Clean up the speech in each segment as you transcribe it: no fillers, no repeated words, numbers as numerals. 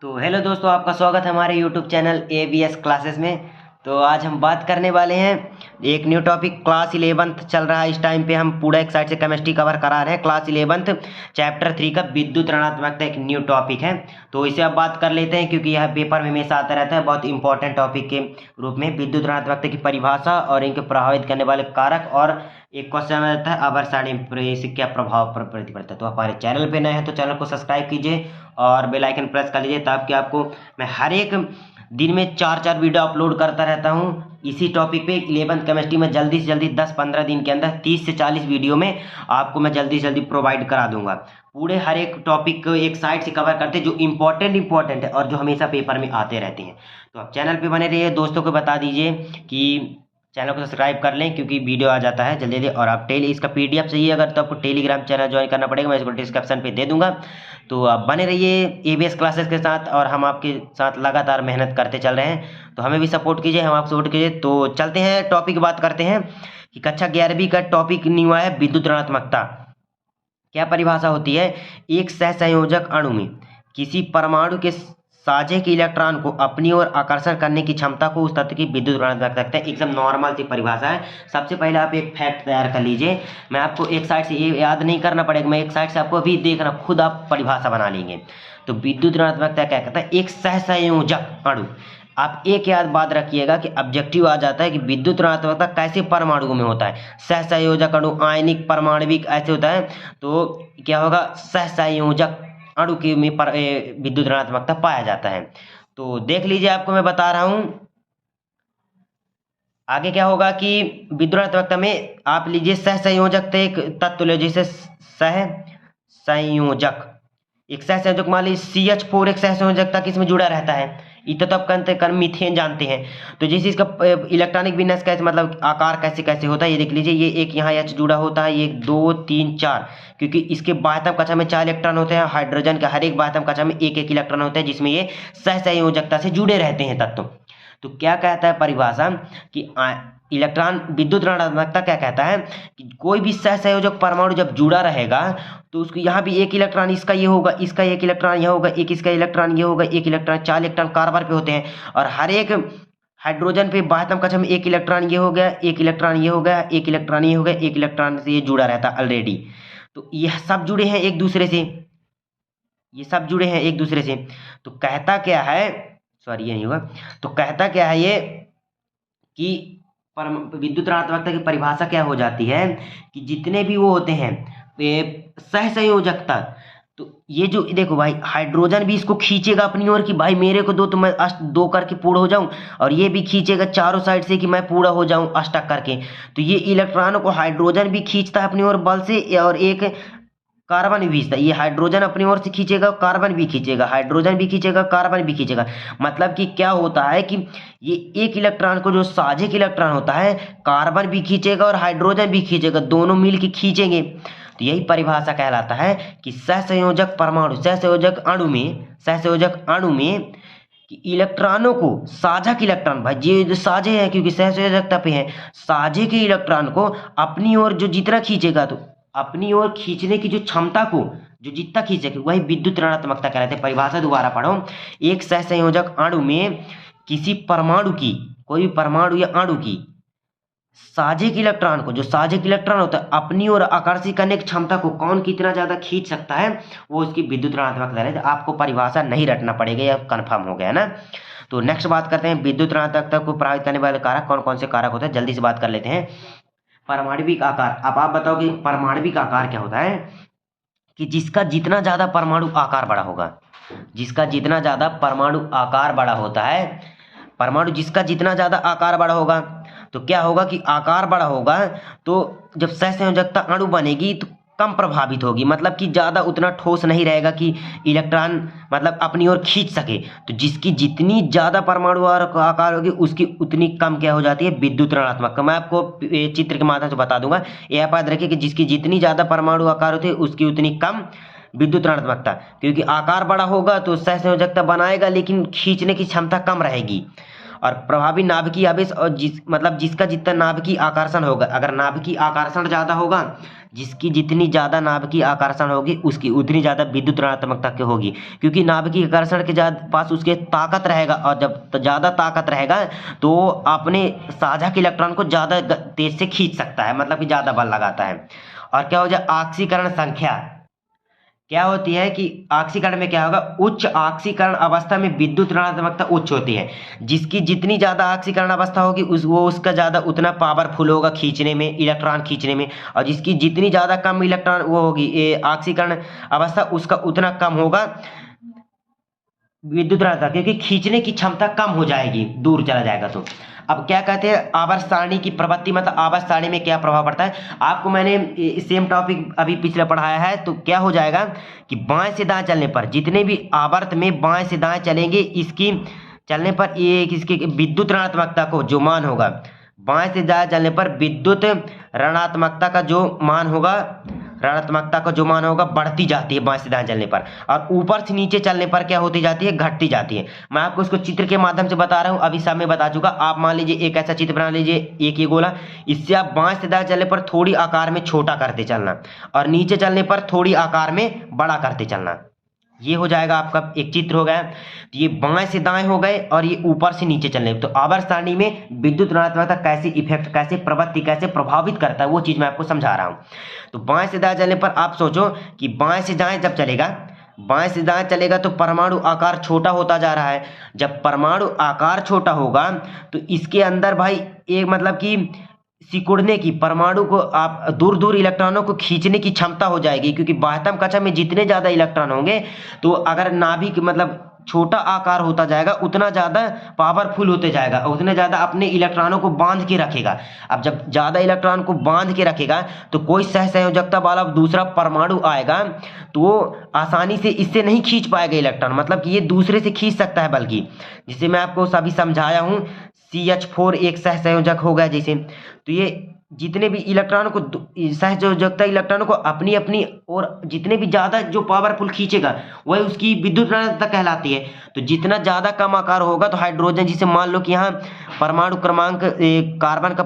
तो हेलो दोस्तों, आपका स्वागत है हमारे यूट्यूब चैनल ABS क्लासेस में। तो आज हम बात करने वाले हैं एक न्यू टॉपिक। क्लास 11th चल रहा है इस टाइम पे। हम पूरा एक साइड से केमिस्ट्री कवर करा रहे हैं। क्लास 11th चैप्टर 3 का विद्युत ऋणात्मकता एक न्यू टॉपिक है, तो इसे अब बात कर लेते हैं क्योंकि यह पेपर में हमेशा आता रहता है बहुत इंपॉर्टेंट टॉपिक के रूप में। विद्युत ऋणात्मकता की परिभाषा और इनके प्रभावित करने वाले कारक, और एक क्वेश्चन रहता है आवर्त सारणी से क्या प्रभाव प्रति पड़ता है। तो हमारे चैनल पे नए हैं तो चैनल को सब्सक्राइब कीजिए और बेल आइकन प्रेस कर लीजिए, ताकि आपको मैं हर एक दिन में 4 वीडियो अपलोड करता रहता हूँ इसी टॉपिक पे। 11th केमिस्ट्री में जल्दी से जल्दी 10-15 दिन के अंदर 30 से 40 वीडियो में आपको मैं जल्दी से जल्दी प्रोवाइड करा दूंगा। पूरे हर एक टॉपिक को एक साइड से कवर करते जो इंपॉर्टेंट है और जो हमेशा पेपर में आते रहते हैं। तो आप चैनल पे बने रहिए, दोस्तों को बता दीजिए कि चैनल को सब्सक्राइब कर लें क्योंकि वीडियो आ जाता है जल्दी जल्दी। और आप इसका PDF चाहिए अगर, तो आपको टेलीग्राम चैनल ज्वाइन करना पड़ेगा, मैं इसको डिस्क्रिप्शन पे दे दूंगा। तो आप बने रहिए ABS क्लासेस के साथ और हम आपके साथ लगातार मेहनत करते चल रहे हैं। तो हमें भी सपोर्ट कीजिए, हम आप सपोर्ट कीजिए। तो चलते हैं टॉपिक बात करते हैं कि कक्षा 11वीं का टॉपिक न्यू है विद्युत ऋणात्मकता। क्या परिभाषा होती है? एक सहसंयोजक अणु में किसी परमाणु के साझे के इलेक्ट्रॉन को अपनी ओर आकर्षण करने की क्षमता को उस तत्व की विद्युत ऋणात्मकता कहते हैं। एकदम नॉर्मल सी परिभाषा है। सबसे पहले आप एक फैक्ट तैयार कर लीजिए। मैं आपको एक साइड से ये याद नहीं करना पड़ेगा, मैं एक साइड से आपको अभी देखना, खुद आप परिभाषा बना लेंगे। तो विद्युत ऋणात्मकता क्या कहता है? एक सहसंयोजक अणु। आप एक याद बात रखिएगा कि ऑब्जेक्टिव आ जाता है कि विद्युत ऋणात्मकता कैसे परमाणु में होता है। सहसंयोजक अणु, आयनिक, परमाणविक ऐसे होता है। तो क्या होगा? सहसंयोजक अणु की में विद्युत ऋणात्मकता पाया जाता है। तो देख लीजिए, आपको मैं बता रहा हूं आगे क्या होगा कि विद्युत ऋणात्मकता में आप लीजिए सहसंयोजक एक तत्व ले, जैसे सहसंयोजक, एक सहसंयोजक मान लीजिए CH4 एक सहसंयोजकता किसमें जुड़ा रहता है? इतना तो आप मीथेन जानते हैं। तो जैसे इसका इलेक्ट्रॉनिक विन्यास कैसे, मतलब आकार कैसे कैसे होता है, ये देख लीजिए। ये एक यहाँ H जुड़ा होता है, ये 2 3 4, क्योंकि इसके बाह्यतम कक्षा में 4 इलेक्ट्रॉन होते हैं। हाइड्रोजन के हर एक बाह्यतम कक्षा में एक एक इलेक्ट्रॉन होते हैं, जिसमें ये सहसंयोजकता से जुड़े रहते हैं तत्व। तो क्या कहता है परिभाषा कि इलेक्ट्रॉन विद्युत ऋणात्मकता क्या कहता है कि कोई भी सहसंयोजक परमाणु जब जुड़ा रहेगा तो उसको यहाँ भी एक इलेक्ट्रॉन इसका ये होगा, इसका एक इलेक्ट्रॉन ये होगा, एक इसका इलेक्ट्रॉन ये होगा, एक इलेक्ट्रॉन, 4 इलेक्ट्रॉन कार्बन पे होते हैं। और हर एक हाइड्रोजन पे बाह्यतम कक्षा में एक इलेक्ट्रॉन ये हो गया, एक इलेक्ट्रॉन ये हो गया, एक इलेक्ट्रॉन ये हो गया, एक इलेक्ट्रॉन से ये जुड़ा रहता है ऑलरेडी। तो ये सब जुड़े हैं एक दूसरे से, ये सब जुड़े हैं एक दूसरे से। तो कहता क्या है, सॉरी ये नहीं होगा, तो कहता क्या है ये कि विद्युत ऋणात्मकता की परिभाषा क्या हो जाती है कि जितने भी वो होते हैं सहसंयोजकता, तो ये जो देखो भाई, हाइड्रोजन भी इसको खींचेगा अपनी ओर कि भाई मेरे को दो तो मैं अष्ट 2 करके पूर्ण हो जाऊं, और ये भी खींचेगा चारों साइड से कि मैं पूरा हो जाऊं अष्टक करके। तो ये इलेक्ट्रॉनों को हाइड्रोजन भी खींचता है अपनी ओर बल से, और एक कार्बन भी खींचता है। ये हाइड्रोजन अपनी ओर से खींचेगा, कार्बन भी खींचेगा, हाइड्रोजन भी खींचेगा, कार्बन भी खींचेगा। मतलब कि क्या होता है कि ये एक इलेक्ट्रॉन को, जो साझे इलेक्ट्रॉन होता है, कार्बन भी खींचेगा और हाइड्रोजन भी खींचेगा, दोनों मिल के खींचेंगे। तो यही परिभाषा कहलाता है कि सहसंयोजक परमाणु, सहसंयोजक अणु में कि इलेक्ट्रॉनों को, साझा के इलेक्ट्रॉन, भाई ये जो साझे हैं क्योंकि सहसंयोजकता पे हैं, साझे के इलेक्ट्रॉन को अपनी ओर जो जितना खींचेगा, तो अपनी ओर खींचने की जो क्षमता को जो जितना खींचेगा वही विद्युत ऋणात्मकता कहलाते हैं। परिभाषा दोबारा पढ़ो। एक सहसंयोजक अणु में किसी परमाणु की, कोई भी परमाणु या अणु की साझे के इलेक्ट्रॉन को, जो साझे के इलेक्ट्रॉन होता है, अपनी ओर आकर्षित करने की क्षमता को कौन कितना ज्यादा खींच सकता है, वो उसकी विद्युत ऋणात्मकता है। आपको परिभाषा नहीं रटना पड़ेगा, यह कंफर्म हो गया ना। तो नेक्स्ट बात करते हैं विद्युत ऋणात्मकता को प्रभावित करने वाले कारक कौन कौन से कारक होते हैं, जल्दी से बात कर लेते हैं। परमाणविक आकार। अब आप बताओ कि परमाणविक आकार क्या होता है? कि जिसका जितना ज्यादा परमाणु आकार बड़ा होगा, जिसका जितना ज्यादा परमाणु आकार बड़ा होता है, परमाणु जिसका जितना ज्यादा आकार बड़ा होगा, तो क्या होगा कि आकार बड़ा होगा तो जब सहसंयोजकता अणु बनेगी तो कम प्रभावित होगी, मतलब कि ज्यादा उतना ठोस नहीं रहेगा कि इलेक्ट्रॉन मतलब अपनी ओर खींच सके। तो जिसकी जितनी ज्यादा परमाणु आकार होगी उसकी उतनी कम क्या हो जाती है, विद्युत ऋणात्मकता। मैं आपको चित्र के माध्यम से बता दूंगा। यह याद रखिए कि जिसकी जितनी ज्यादा परमाणु आकार होती है उसकी उतनी कम विद्युत ऋणात्मकता, क्योंकि आकार बड़ा होगा तो सहसंयोजकता बनाएगा लेकिन खींचने की क्षमता कम रहेगी। और प्रभावी नाभिकीय आवेश और जिसका जितना नाभिकीय आकर्षण होगा, अगर नाभिकीय आकर्षण ज़्यादा होगा, जिसकी जितनी ज़्यादा नाभिकीय आकर्षण होगी उसकी उतनी ज़्यादा विद्युत ऋणात्मकता की होगी, क्योंकि नाभिकीय आकर्षण के पास उसके ताकत रहेगा, और जब ज़्यादा ताकत रहेगा तो अपने साझा के इलेक्ट्रॉन को ज़्यादा तेज से खींच सकता है, मतलब कि ज़्यादा बल लगाता है। और क्या हो जाए, ऑक्सीकरण संख्या क्या होती है कि ऑक्सीकरण में क्या होगा, उच्च ऑक्सीकरण अवस्था में विद्युत ऋणात्मकता उच्च होती है। जिसकी जितनी ज़्यादा ऑक्सीकरण अवस्था होगी उसका ज़्यादा उतना पावरफुल होगा खींचने में, इलेक्ट्रॉन खींचने में, और जिसकी जितनी ज़्यादा कम इलेक्ट्रॉन वो होगी ऑक्सीकरण अवस्था, उसका उतना कम होगा विद्युत ऋणात्मकता, क्योंकि खींचने की क्षमता कम हो जाएगी, दूर चला जाएगा। तो अब क्या कहते हैं, आवर्त सारणी की प्रवृत्ति, मतलब आवर्त सारणी में क्या प्रभाव पड़ता है। आपको मैंने सेम टॉपिक अभी पिछले पढ़ाया है। तो क्या हो जाएगा कि बाएं से दाएं चलने पर जितने भी आवर्त में बाएं से दाएं चलेंगे, इसकी चलने पर ये इसके विद्युत ऋणात्मकता को जो मान होगा, बाएं से दाएं चलने पर विद्युत ऋणात्मकता का जो मान होगा, बढ़ती जाती है बाएं से दाएं चलने पर, और ऊपर से नीचे चलने पर क्या होती जाती है, घटती जाती है। मैं आपको इसको चित्र के माध्यम से बता रहा हूं, अभी सामने बता चुका। आप मान लीजिए एक ऐसा चित्र बना लीजिए, एक ये गोला, इससे आप बाएं से दाएं चलने पर थोड़ी आकार में छोटा करते चलना, और नीचे चलने पर थोड़ी आकार में बड़ा करते चलना। ये हो जाएगा आपका एक चित्र हो गया। तो ये बाएं से दाएं हो गए, और ये ऊपर से नीचे चलने। तो आवर्त सारणी में विद्युत ऋणात्मकता कैसे इफेक्ट, कैसे प्रवृत्ति, कैसे प्रभावित करता है, वो चीज मैं आपको समझा रहा हूं। तो बाएं से दाएं चलने पर आप सोचो कि बाएं से दाएं जब चलेगा, बाएं से दाएं चलेगा तो परमाणु आकार छोटा होता जा रहा है। जब परमाणु आकार छोटा होगा तो इसके अंदर भाई एक मतलब कि सिकुड़ने की, परमाणु को आप दूर दूर इलेक्ट्रॉनों को खींचने की क्षमता हो जाएगी, क्योंकि बाह्यतम कक्षा में जितने ज़्यादा इलेक्ट्रॉन होंगे, तो अगर नाभिक मतलब छोटा आकार होता जाएगा, उतना ज़्यादा पावरफुल होते जाएगा, उतने ज़्यादा अपने इलेक्ट्रॉनों को बांध के रखेगा। अब जब ज़्यादा इलेक्ट्रॉन को बांध के रखेगा तो कोई सहसंयोजकता वाला दूसरा परमाणु आएगा तो वो आसानी से इससे नहीं खींच पाएगा इलेक्ट्रॉन, मतलब कि ये दूसरे से खींच सकता है, बल्कि जिसे मैं आपको अभी समझाया हूँ, CH4 एक सहसंयोजक हो गया जैसे। तो ये जितने भी इलेक्ट्रॉनों को सहसंयोजकता इलेक्ट्रॉनों को अपनी अपनी और जितने भी ज़्यादा जो पावरफुल खींचेगा वही उसकी विद्युत ऋणात्मकता कहलाती है। तो जितना ज़्यादा कम आकार होगा, तो हाइड्रोजन, जिसे मान लो कि यहाँ परमाणु क्रमांक कार्बन का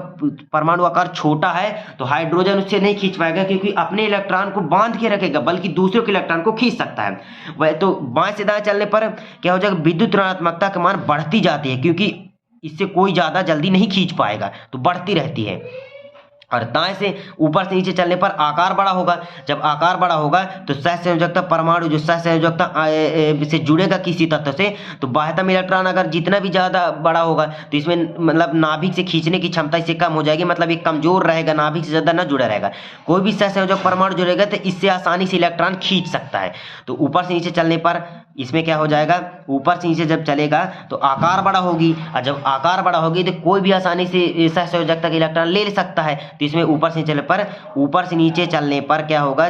परमाणु आकार छोटा है, तो हाइड्रोजन उससे नहीं खींच पाएगा, क्योंकि अपने इलेक्ट्रॉन को बांध के रखेगा, बल्कि दूसरों के इलेक्ट्रॉन को खींच सकता है वह। तो बाएं से दाएं चलने पर क्या हो जाएगा, विद्युत ऋणात्मकता का मान बढ़ती जाती है, क्योंकि इससे कोई ज़्यादा जल्दी नहीं खींच पाएगा, तो बढ़ती रहती है। और दाएं से ऊपर से नीचे चलने पर आकार बड़ा होगा। जब आकार बड़ा होगा तो सहसंयोजकता परमाणु जो सहसंयोजकता से जुड़ेगा किसी तत्व से, तो बाह्यतम इलेक्ट्रॉन अगर जितना भी ज़्यादा बड़ा होगा तो इसमें मतलब नाभिक से खींचने की क्षमता इससे कम हो जाएगी, मतलब ये कमजोर रहेगा, नाभिक से ज़्यादा न जुड़ा रहेगा। कोई भी सहसंयोजक परमाणु जुड़ेगा तो इससे आसानी से इलेक्ट्रॉन खींच सकता है। तो ऊपर से नीचे चलने पर इसमें क्या हो जाएगा, ऊपर से नीचे जब चलेगा तो आकार बड़ा होगी, और जब आकार बड़ा होगी तो कोई भी आसानी से सहसंयोजकता का इलेक्ट्रॉन ले सकता है। तो इसमें ऊपर से नीचे चलने पर क्या होगा,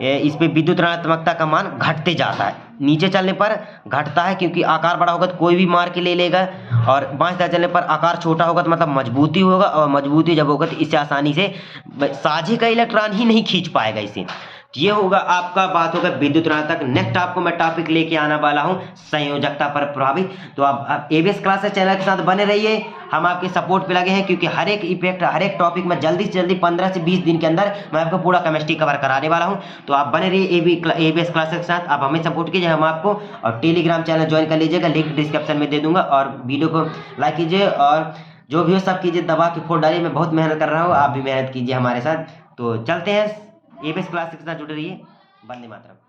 इस पे विद्युत ऋणात्मकता का मान घटते जाता है। नीचे चलने पर घटता है क्योंकि आकार बड़ा होगा तो कोई भी मार के ले लेगा, और बाएं से चलने पर आकार छोटा होगा तो मतलब मजबूती होगा, और मजबूती जब होगा तो इससे आसानी से साझे का इलेक्ट्रॉन ही नहीं खींच पाएगा इसे। ये होगा आपका बात होगा विद्युत ऋणात्मक। नेक्स्ट आपको मैं टॉपिक लेके आने वाला हूं संयोजकता पर प्रभावित। तो आप एबीएस क्लासेस चैनल के साथ बने रहिए, हम आपके सपोर्ट पे लगे हैं, क्योंकि हर एक इफेक्ट, हर एक टॉपिक में जल्दी से जल्दी 15 से 20 दिन के अंदर मैं आपको पूरा केमिस्ट्री कवर कराने वाला हूं। तो आप बने रहिए एबीएस क्लासेस के साथ, आप हमें सपोर्ट कीजिए, हम आपको, और टेलीग्राम चैनल ज्वाइन कर लीजिएगा, लिंक डिस्क्रिप्शन में दे दूंगा, और वीडियो को लाइक कीजिए, और जो भी हो सब कीजिए, दबा के फोड़ डालिए। मैं बहुत मेहनत कर रहा हूँ, आप भी मेहनत कीजिए हमारे साथ। तो चलते हैं, एबीएस क्लासेस के साथ जुड़े रहिए। वंदे मातरम।